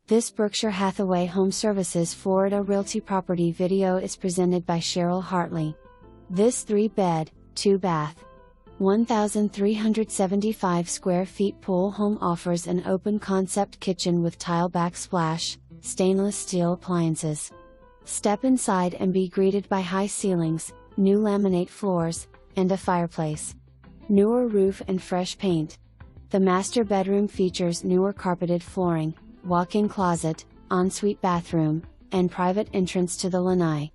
This Berkshire Hathaway HomeServices Florida Realty property video is presented by Cheryl Hartley. This 3-bed, 2-bath, 1,375 square feet pool home offers an open concept kitchen with tile backsplash, stainless steel appliances. Step inside and be greeted by high ceilings, new laminate floors, and a fireplace. Newer roof and fresh paint. The master bedroom features newer carpeted flooring, walk-in closet, ensuite bathroom, and private entrance to the lanai.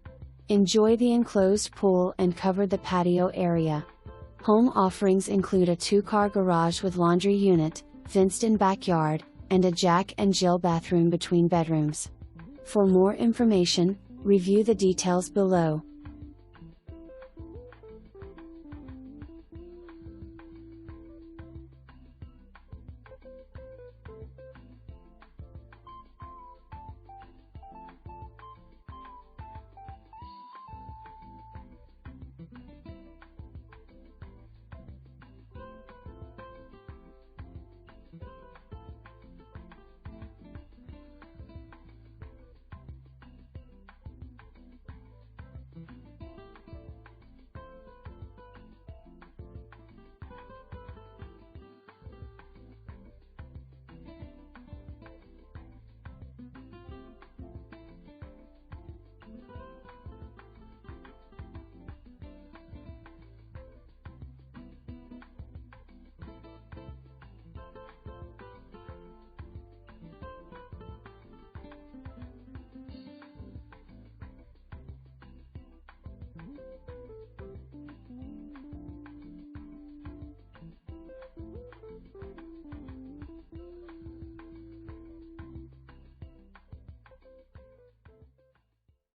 Enjoy the enclosed pool and cover the patio area. Home offerings include a 2-car garage with laundry unit, fenced-in backyard, and a Jack and Jill bathroom between bedrooms. For more information, review the details below.